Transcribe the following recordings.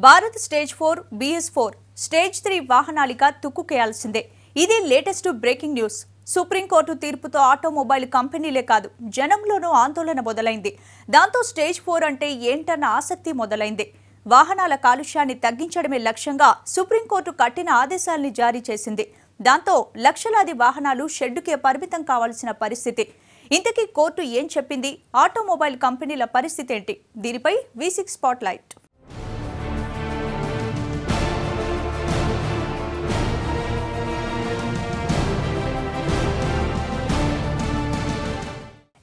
Bharat stage 4 BS4 stage 3 వాహనాలిక తుక్కుకేయాల్సిందే. ఇది లేటెస్ట్ బ్రేకింగ్ న్యూస్. సుప్రీంకోర్టు తీర్పుతో ఆటోమొబైల్ కంపెనీలే కాదు జనంలోనూ ఆందోళన మొదలైంది. దాంతో స్టేజ్ 4 అంటే ఏంటన్న ఆసక్తి మొదలైంది. వాహనాల కాలుష్యాన్ని తగ్గించడమే లక్ష్యంగా సుప్రీంకోర్టు కఠిన ఆదేశాల్ని జారీ చేసింది. దాంతో లక్షలాది వాహనాలు షెడ్డుకే పరిమితం కావాల్సిన పరిస్థితి. ఇంతకీ కోర్టు ఏం చెప్పింది? ఆటోమొబైల్ కంపెనీల పరిస్థితి ఏంటి? దీనిపై V6 స్పాట్లైట్.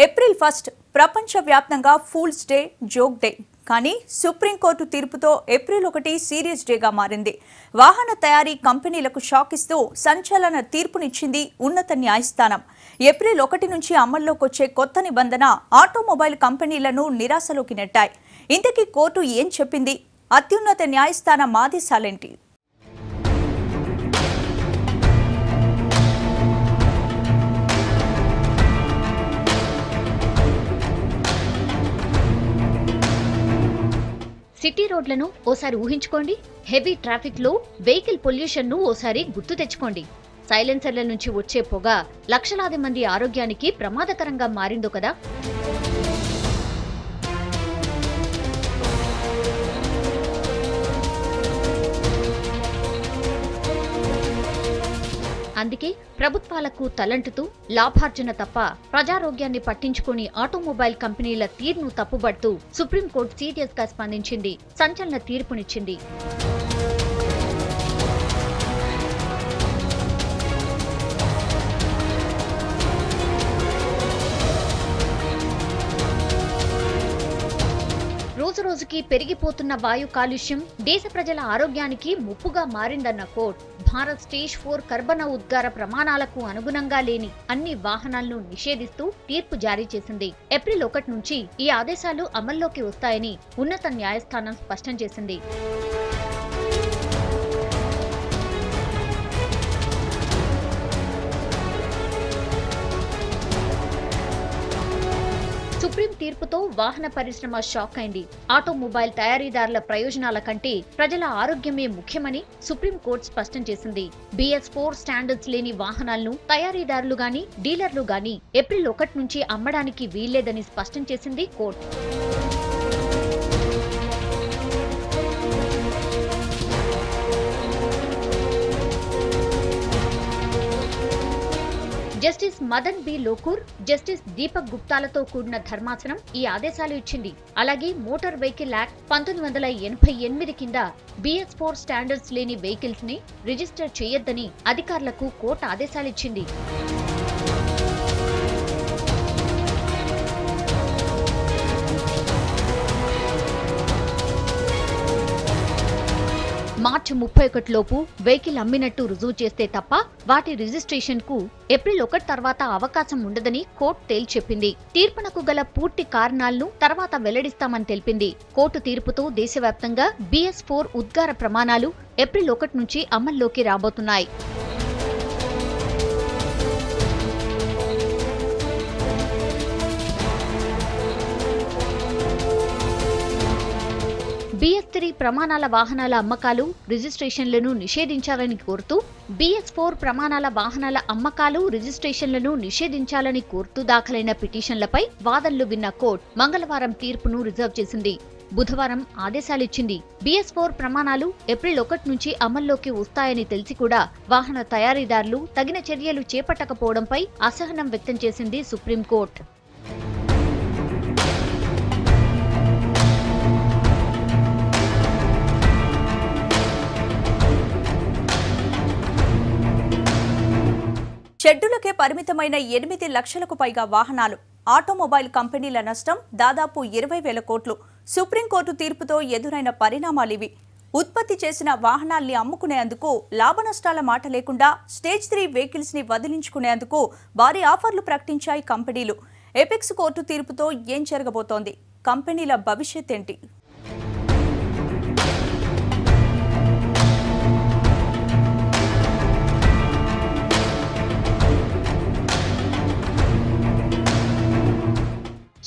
ఏప్రిల్ 1 ప్రపంచవ్యాప్తంగా ఫూల్స్ డే, జోక్ డే. కానీ సుప్రీంకోర్టు తీర్పుతో ఏప్రిల్ 1 సీరియస్ డేగా మారింది. వాహన తయారీ కంపెనీలకు షాక్ ఇస్తూ సంచలన తీర్పునిచ్చింది ఉన్నత న్యాయస్థానం. ఏప్రిల్ 1 నుంచి అమల్లోకి వచ్చే కొత్త నిబంధన ఆటోమొబైల్ కంపెనీలను నిరాశలోకి నెట్టాయి. ఇంతకీ కోర్టు ఏం చెప్పింది? అత్యున్నత న్యాయస్థానం ఆదేశాలేంటి? సిటీ రోడ్లను ఓసారి ఊహించుకోండి. హెవీ ట్రాఫిక్ లో వెహికల్ పొల్యూషన్ ను ఓసారి గుర్తు తెచ్చుకోండి. సైలెన్సర్ల నుంచి వచ్చే పొగ లక్షలాది మంది ఆరోగ్యానికి ప్రమాదకరంగా మారిందో కదా. అందుకే ప్రభుత్వాలకు తలంటుతూ లాభార్జన తప్ప ప్రజారోగ్యాన్ని పట్టించుకుని ఆటోమొబైల్ కంపెనీల తీరును తప్పుబడుతూ సుప్రీంకోర్టు సీరియస్ గా స్పందించింది. సంచలన తీర్పునిచ్చింది. రోజురోజుకి పెరిగిపోతున్న వాయు కాలుష్యం దేశ ప్రజల ఆరోగ్యానికి ముప్పుగా మారిందన్న కోర్టు భారత్ స్టేజ్ 4 కర్బన ఉద్గార ప్రమాణాలకు అనుగుణంగా లేని అన్ని వాహనాలను నిషేధిస్తూ తీర్పు జారీ చేసింది. ఏప్రిల్ 1 నుంచి ఈ ఆదేశాలు అమల్లోకి వస్తాయని ఉన్నత న్యాయస్థానం స్పష్టం చేసింది. సుప్రీం తీర్పుతో వాహన పరిశ్రమ షాక్ అయింది. ఆటోమొబైల్ తయారీదారుల ప్రయోజనాల కంటే ప్రజల ఆరోగ్యమే ముఖ్యమని సుప్రీంకోర్టు స్పష్టం చేసింది. BS4 స్టాండర్డ్స్ లేని వాహనాలను తయారీదారులు గాని డీలర్లు గాని ఏప్రిల్ 1 నుంచి అమ్మడానికి వీల్లేదని స్పష్టం చేసింది కోర్టు. Justice Madan B Lokur, justice Deepak గుప్తాలతో కూడిన ధర్మాసనం ఈ ఆదేశాలు ఇచ్చింది. అలాగే మోటార్ వెహికల్ యాక్ట్ 1988 కింద BS4 స్టాండర్డ్స్ లేని వెహికల్స్ ని రిజిస్టర్ చేయొద్దని అధికారులకు కోర్టు ఆదేశాలిచ్చింది. మార్చి 31 లోపు వెహికల్ అమ్మినట్టు రుజువు చేస్తే తప్ప వాటి రిజిస్ట్రేషన్ కు ఏప్రిల్ 1 తర్వాత అవకాశం ఉండదని కోర్టు తేల్చెప్పింది. తీర్పునకు గల పూర్తి కారణాలను తర్వాత వెల్లడిస్తామని తెలిపింది. కోర్టు తీర్పుతో దేశవ్యాప్తంగా BS4 ఉద్గార ప్రమాణాలు ఏప్రిల్ 1 నుంచి అమల్లోకి రాబోతున్నాయి. BS3 ప్రమాణాల వాహనాల అమ్మకాలు, రిజిస్ట్రేషన్లను నిషేధించాలని కోరుతూ, BS4 ప్రమాణాల వాహనాల అమ్మకాలు, రిజిస్ట్రేషన్లను నిషేధించాలని కోరుతూ దాఖలైన పిటిషన్లపై వాదనలు విన్న కోర్టు మంగళవారం తీర్పును రిజర్వ్ చేసింది. బుధవారం ఆదేశాలిచ్చింది. BS4 ప్రమాణాలు ఏప్రిల్ 1 నుంచి అమల్లోకి వస్తాయని తెలిసి కూడా వాహన తయారీదారులు తగిన చర్యలు చేపట్టకపోవడంపై అసహనం వ్యక్తం చేసింది సుప్రీంకోర్టు. షెడ్డులకే పరిమితమైన 8 లక్షలకు పైగా వాహనాలు. ఆటోమొబైల్ కంపెనీల నష్టం దాదాపు 20,000 కోట్లు. సుప్రీంకోర్టు తీర్పుతో ఎదురైన పరిణామాలివి. ఉత్పత్తి చేసిన వాహనాల్ని అమ్ముకునేందుకు లాభనష్టాల మాట లేకుండా స్టేజ్ 3 వెహికల్స్ ని వదిలించుకునేందుకు భారీ ఆఫర్లు ప్రకటించాయి కంపెనీలు. ఎపెక్స్ కోర్టు తీర్పుతో ఏం జరగబోతోంది? కంపెనీల భవిష్యత్ ఏంటి?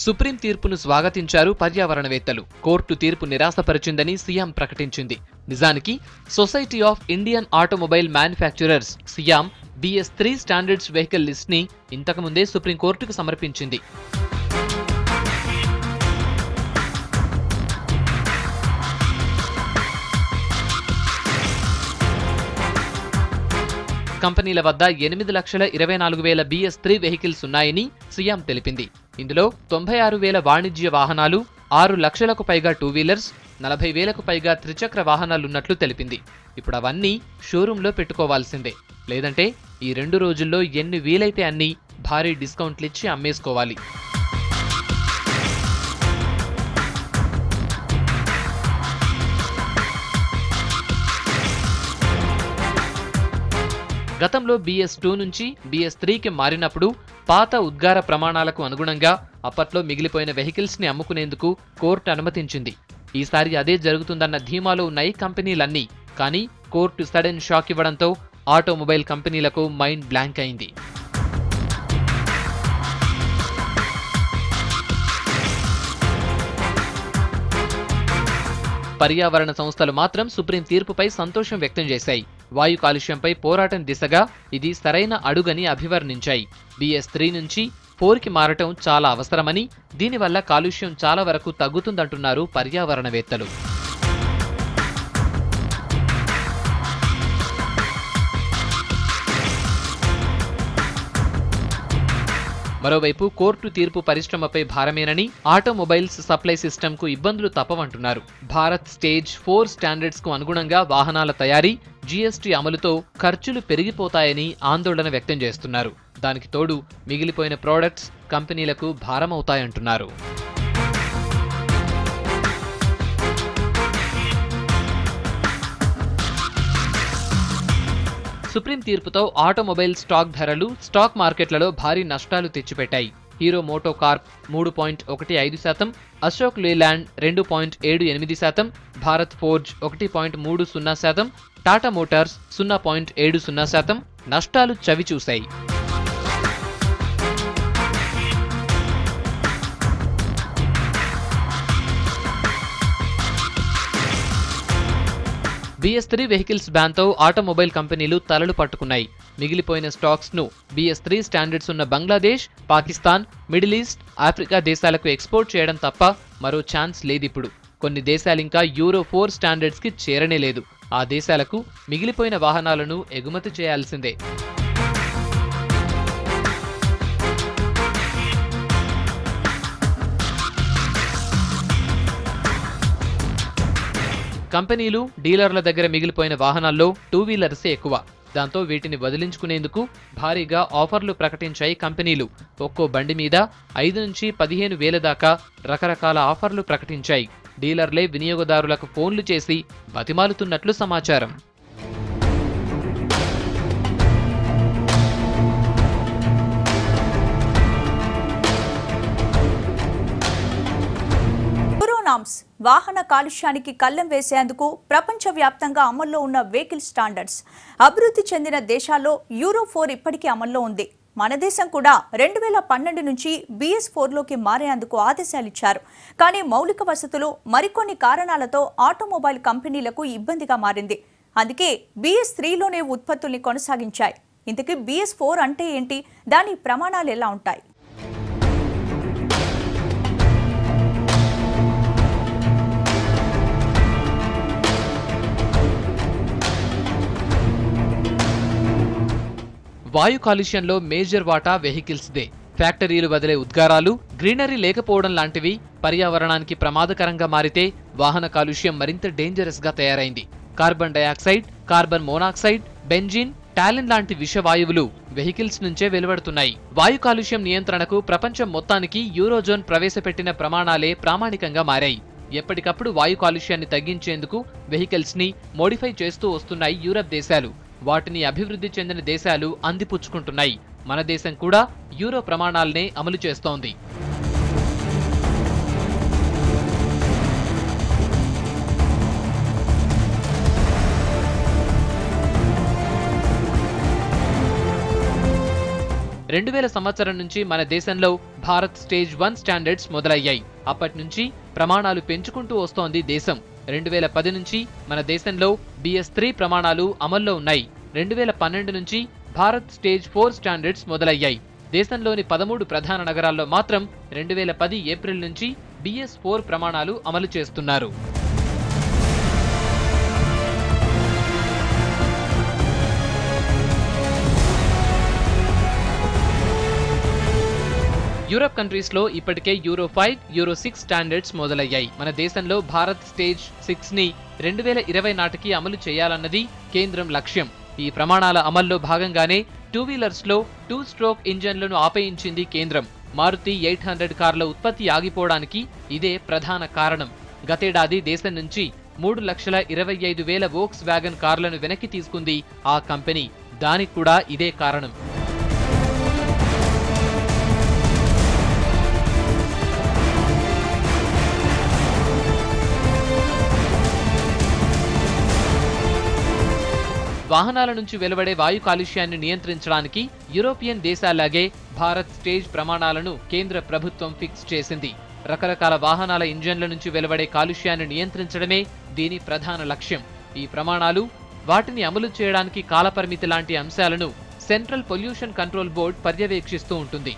సుప్రీం తీర్పును స్వాగతించారు పర్యావరణవేత్తలు. కోర్టు తీర్పు నిరాశపరిచిందని సీఎం ప్రకటించింది. నిజానికి society of Indian automobile manufacturers SIAM BS3 standards vehicle list ని ఇంతకుముందే సుప్రీంకోర్టుకు సమర్పించింది. కంపెనీల వద్ద 8,24,000 BS3 వెహికల్స్ ఉన్నాయని సీఎం తెలిపింది. ఇందులో 96,000 వాణిజ్య వాహనాలు, 6 లక్షలకు పైగా టూ వీలర్స్, 40,000కు పైగా త్రిచక్ర వాహనాలున్నట్లు తెలిపింది. ఇప్పుడు అవన్నీ షోరూంలో పెట్టుకోవాల్సిందే. లేదంటే ఈ 2 రోజుల్లో ఎన్ని వీలైతే అన్ని భారీ డిస్కౌంట్లిచ్చి అమ్మేసుకోవాలి. గతంలో BS2 నుంచి BS3కి మారినప్పుడు పాత ఉద్గార ప్రమాణాలకు అనుగుణంగా అప్పట్లో మిగిలిపోయిన వెహికల్స్ ని అమ్ముకునేందుకు కోర్టు అనుమతించింది. ఈసారి అదే జరుగుతుందన్న ధీమాలో ఉన్నాయి కంపెనీలన్నీ. కానీ కోర్టు సడన్ షాక్ ఇవ్వడంతో ఆటోమొబైల్ కంపెనీలకు మైండ్ బ్లాంక్ అయింది. పర్యావరణ సంస్థలు మాత్రం సుప్రీం తీర్పుపై సంతోషం వ్యక్తం చేశాయి. వాయు కాలుష్యంపై పోరాటం దిశగా ఇది సరైన అడుగని అభివర్ణించాయి. BS3 నుంచి 4కి మారటం చాలా అవసరమని, దీనివల్ల కాలుష్యం చాలా వరకు తగ్గుతుందంటున్నారు పర్యావరణవేత్తలు. మరోవైపు కోర్టు తీర్పు పరిశ్రమపై భారమేనని, ఆటోమొబైల్స్ సప్లై సిస్టమ్కు ఇబ్బందులు తప్పవంటున్నారు. భారత్ స్టేజ్ 4 స్టాండర్డ్స్ కు అనుగుణంగా వాహనాల తయారీ, GST అమలుతో ఖర్చులు పెరిగిపోతాయని ఆందోళన వ్యక్తం చేస్తున్నారు. దానికి తోడు మిగిలిపోయిన ప్రోడక్ట్స్ కంపెనీలకు భారమవుతాయంటున్నారు. సుప్రీం తీర్పుతో ఆటోమొబైల్ స్టాక్ ధరలు స్టాక్ మార్కెట్లలో భారీ నష్టాలు తెచ్చిపెట్టాయి. హీరో మోటో కార్ప్ 3.15%, అశోక్ లేలాండ్ 2.78%, భారత్ ఫోర్జ్ 1.30%, టాటా మోటార్స్ 0.70% నష్టాలు చవిచూశాయి. BS3 వెహికల్స్ బ్యాన్తో ఆటోమొబైల్ కంపెనీలు తలలు పట్టుకున్నాయి. మిగిలిపోయిన స్టాక్స్ ను BS3 స్టాండర్డ్స్ ఉన్న Bangladesh, Pakistan, middle east, Africa దేశాలకు ఎక్స్పోర్ట్ చేయడం తప్ప మరో ఛాన్స్ లేదిప్పుడు. కొన్ని దేశాలింకా యూరో 4 స్టాండర్డ్స్ కి చేరనే లేదు. ఆ దేశాలకు మిగిలిపోయిన వాహనాలను ఎగుమతి చేయాల్సిందే. కంపెనీలు, డీలర్ల దగ్గర మిగిలిపోయిన వాహనాల్లో టూ వీలర్సే ఎక్కువ. దాంతో వీటిని వదిలించుకునేందుకు భారీగా ఆఫర్లు ప్రకటించాయి కంపెనీలు. ఒక్కో బండి మీద 5 నుంచి 15 వేల దాకా రకరకాల ఆఫర్లు ప్రకటించాయి. డీలర్లే వినియోగదారులకు ఫోన్లు చేసి బతిమాలుతున్నట్లు సమాచారం. వాహన కాలుష్యానికి కళ్లెం వేసేందుకు ప్రపంచవ్యాప్తంగా అమల్లో ఉన్న వెహికల్ స్టాండర్డ్స్. అభివృద్ధి చెందిన దేశాల్లో యూరో 4 ఇప్పటికీ అమల్లో ఉంది. మన దేశం కూడా 2012 నుంచి BS4లోకి మారేందుకు ఆదేశాలిచ్చారు. కానీ మౌలిక వసతులు మరికొన్ని కారణాలతో ఆటోమొబైల్ కంపెనీలకు ఇబ్బందిగా మారింది. అందుకే BS3లోనే ఉత్పత్తుల్ని కొనసాగించాయి. ఇంతకీ BS4 అంటే ఏంటి? దాని ప్రమాణాలు ఎలా ఉంటాయి? వాయు కాలుష్యంలో మేజర్ వాటా వెహికల్స్దే. ఫ్యాక్టరీలు వదిలే ఉద్గారాలు, గ్రీనరీ లేకపోవడం లాంటివి పర్యావరణానికి ప్రమాదకరంగా మారితే వాహన కాలుష్యం మరింత డేంజరస్ గా తయారైంది. Carbon dioxide, carbon monoxide, benzene, toluene లాంటి విషవాయువులు వెహికల్స్ నుంచే వెలువడుతున్నాయి. వాయు కాలుష్యం నియంత్రణకు ప్రపంచం మొత్తానికి యూరోజోన్ ప్రవేశపెట్టిన ప్రమాణాలే ప్రామాణికంగా మారాయి. ఎప్పటికప్పుడు వాయు కాలుష్యాన్ని తగ్గించేందుకు వెహికల్స్ ని మోడిఫై చేస్తూ వస్తున్నాయి యూరప్ దేశాలు. వాటిని అభివృద్ధి చెందిన దేశాలు అందిపుచ్చుకుంటున్నాయి. మన దేశం కూడా యూరో ప్రమాణాలనే అమలు చేస్తోంది. 2000 సంవత్సరం నుంచి మన దేశంలో భారత్ స్టేజ్ 1 స్టాండర్డ్స్ మొదలయ్యాయి. అప్పటి నుంచి ప్రమాణాలు పెంచుకుంటూ వస్తోంది దేశం. 2010 నుంచి మన దేశంలో BS3 ప్రమాణాలు అమల్లో ఉన్నాయి. 2012 నుంచి భారత్ స్టేజ్ 4 స్టాండర్డ్స్ మొదలయ్యాయి. దేశంలోని 13 ప్రధాన నగరాల్లో మాత్రం 2010 ఏప్రిల్ నుంచి BS4 ప్రమాణాలు అమలు చేస్తున్నారు. యూరప్ కంట్రీస్ లో ఇప్పటికే యూరో 5, యూరో 6 స్టాండర్డ్స్ మొదలయ్యాయి. మన దేశంలో భారత్ స్టేజ్ 6 ని 2020 నాటికి అమలు చేయాలన్నది కేంద్రం లక్ష్యం. ఈ ప్రమాణాల అమల్లో భాగంగానే 2 వీలర్స్ లో 2 స్ట్రోక్ ఇంజన్లను ఆపేయించింది కేంద్రం. మారుతి 800 కార్ల ఉత్పత్తి ఆగిపోవడానికి ఇదే ప్రధాన కారణం. గతేడాది దేశం నుంచి 3,25,000 వోక్స్ వ్యాగన్ కార్లను వెనక్కి తీసుకుంది ఆ కంపెనీ. దానికి కూడా ఇదే కారణం. వాహనాల నుంచి వెలువడే వాయు కాలుష్యాన్ని నియంత్రించడానికి యూరోపియన్ దేశాలాగే భారత్ స్టేజ్ ప్రమాణాలను కేంద్ర ప్రభుత్వం ఫిక్స్ చేసింది. రకరకాల వాహనాల ఇంజన్ల నుంచి వెలువడే కాలుష్యాన్ని నియంత్రించడమే దీని ప్రధాన లక్ష్యం. ఈ ప్రమాణాలు, వాటిని అమలు చేయడానికి కాలపరిమితి లాంటి అంశాలను సెంట్రల్ పొల్యూషన్ కంట్రోల్ బోర్డ్ పర్యవేక్షిస్తూ ఉంటుంది.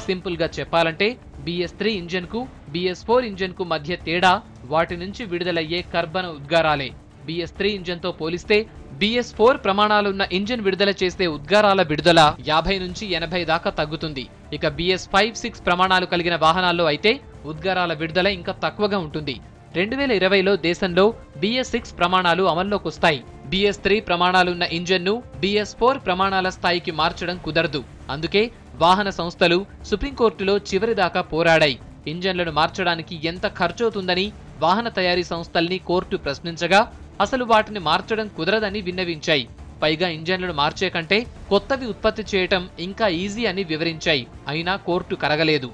సింపుల్ గా చెప్పాలంటే BS3 ఇంజన్ కు BS4 ఇంజన్ కు మధ్య తేడా వాటి నుంచి విడుదలయ్యే కర్బన ఉద్గారాలే. BS3 ఇంజన్ తో పోలిస్తే BS4 ప్రమాణాలున్న ఇంజన్ విడుదల చేసే ఉద్గారాల విడుదల 50 నుంచి 80 దాకా తగ్గుతుంది. ఇక BS5, 6 ప్రమాణాలు కలిగిన వాహనాల్లో అయితే ఉద్గారాల విడుదల ఇంకా తక్కువగా ఉంటుంది. 2020లో దేశంలో BS6 ప్రమాణాలు అమల్లోకి వస్తాయి. BS3 ప్రమాణాలున్న ఇంజన్ను BS4 ప్రమాణాల స్థాయికి మార్చడం కుదరదు. అందుకే వాహన సంస్థలు సుప్రీంకోర్టులో చివరిదాకా పోరాడాయి. ఇంజన్లను మార్చడానికి ఎంత ఖర్చవుతుందని వాహన తయారీ సంస్థల్ని కోర్టు ప్రశ్నించగా అసలు వాటిని మార్చడం కుదరదని విన్నవించాయి. పైగా ఇంజన్లను మార్చే కంటే కొత్తవి ఉత్పత్తి చేయటం ఇంకా ఈజీ అని వివరించాయి. అయినా కోర్టు కరగలేదు.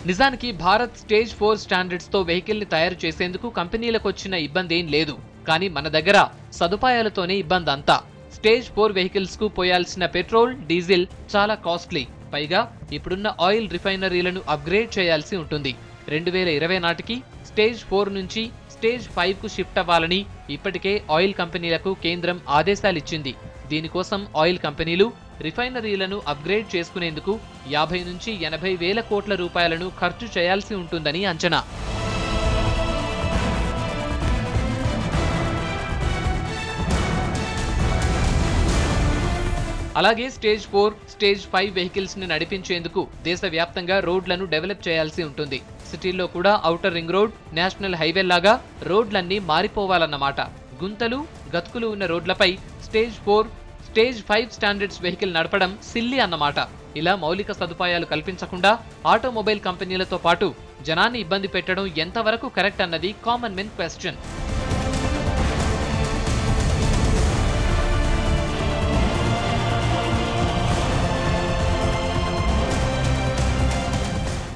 నిజానికి భారత్ స్టేజ్ 4 స్టాండర్డ్స్ తో వెహికల్ ని తయారు చేసేందుకు కంపెనీలకు వచ్చిన ఇబ్బంది ఏం లేదు. కానీ మన దగ్గర సదుపాయాలతోనే ఇబ్బంది అంతా. స్టేజ్ 4 వెహికల్స్ కు పోయాల్సిన పెట్రోల్, డీజిల్ చాలా కాస్ట్లీ. పైగా ఇప్పుడున్న ఆయిల్ రిఫైనరీలను అప్గ్రేడ్ చేయాల్సి ఉంటుంది. 2020 నాటికి స్టేజ్ 4 నుంచి స్టేజ్ 5 కు షిఫ్ట్ అవ్వాలని ఇప్పటికే ఆయిల్ కంపెనీలకు కేంద్రం ఆదేశాలిచ్చింది. దీనికోసం ఆయిల్ కంపెనీలు రిఫైనరీలను అప్గ్రేడ్ చేసుకునేందుకు 50 నుంచి 80 వేల కోట్ల రూపాయలను ఖర్చు చేయాల్సి ఉంటుందని అంచనా. అలాగే స్టేజ్ 4, స్టేజ్ 5 వెహికల్స్ ని నడిపించేందుకు దేశవ్యాప్తంగా రోడ్లను డెవలప్ చేయాల్సి ఉంటుంది. సిటీల్లో కూడా outer ring road, national highway లాగా రోడ్లన్నీ మారిపోవాలన్నమాట. గుంతలు, గతుకులు ఉన్న రోడ్లపై స్టేజ్ 4, స్టేజ్ 5 స్టాండర్డ్స్ వెహికల్ నడపడం సిల్లీ అన్నమాట. ఇలా మౌలిక సదుపాయాలు కల్పించకుండా ఆటోమొబైల్ కంపెనీలతో పాటు జనాన్ని ఇబ్బంది పెట్టడం ఎంతవరకు కరెక్ట్ అన్నది కామన్ మెన్ క్వశ్చన్.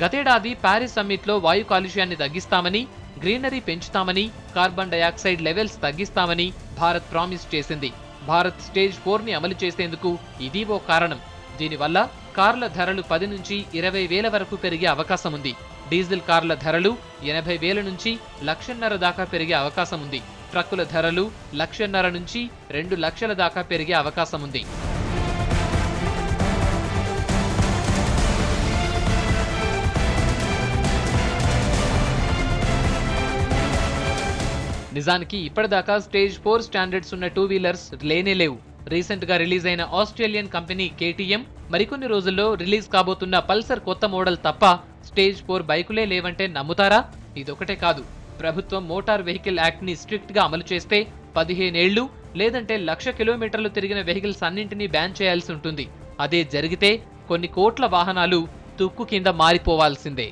గతేడాది ప్యారిస్ సమ్మిట్లో వాయు కాలుష్యాన్ని తగ్గిస్తామని, గ్రీనరీ పెంచుతామని, కార్బన్ డయాక్సైడ్ లెవెల్స్ తగ్గిస్తామని భారత్ ప్రామిస్ చేసింది. భారత్ స్టేజ్ 4 ని అమలు చేసేందుకు ఇది ఓ కారణం. దీనివల్ల కార్ల ధరలు 10 నుంచి 20 వేల వరకు పెరిగే అవకాశం ఉంది. డీజిల్ కార్ల ధరలు 80 వేల నుంచి 1,50,000 దాకా పెరిగే అవకాశం ఉంది. ట్రక్కుల ధరలు 1,50,000 నుంచి 2 లక్షల దాకా పెరిగే అవకాశం ఉంది. నిజానికి ఇప్పటిదాకా స్టేజ్ 4 స్టాండర్డ్స్ ఉన్న 2 వీలర్స్ లేనేలేవు. రీసెంట్ గా రిలీజ్ అయిన ఆస్ట్రేలియన్ కంపెనీ KTM, మరికొన్ని రోజుల్లో రిలీజ్ కాబోతున్న పల్సర్ కొత్త మోడల్ తప్ప స్టేజ్ 4 బైకులే లేవంటే నమ్ముతారా? ఇదొకటే కాదు, ప్రభుత్వం మోటార్ వెహికల్ యాక్ట్ ని స్ట్రిక్ట్ గా అమలు చేస్తే 15 ఏళ్లు లేదంటే 1,00,000 కిలోమీటర్లు తిరిగిన వెహికల్స్ అన్నింటినీ బ్యాన్ చేయాల్సి ఉంటుంది. అదే జరిగితే కొన్ని కోట్ల వాహనాలు తుక్కు కింద మారిపోవాల్సిందే.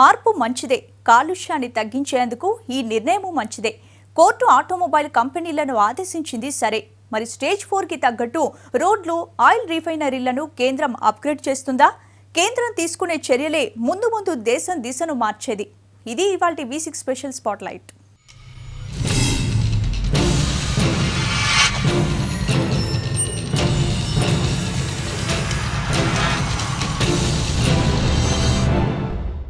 మార్పు మంచిదే, కాలుష్యాన్ని తగ్గించేందుకు ఈ నిర్ణయం మంచిదే. కోర్టు ఆటోమొబైల్ కంపెనీలను ఆదేశించింది సరే, మరి స్టేజ్ 4కి తగ్గట్టు రోడ్లు, ఆయిల్ రిఫైనరీలను కేంద్రం అప్గ్రేడ్ చేస్తుందా? కేంద్రం తీసుకునే చర్యలే ముందు ముందు దేశం దిశను మార్చేది. ఇది ఇవాల్టి V6 స్పెషల్ స్పాట్లైట్.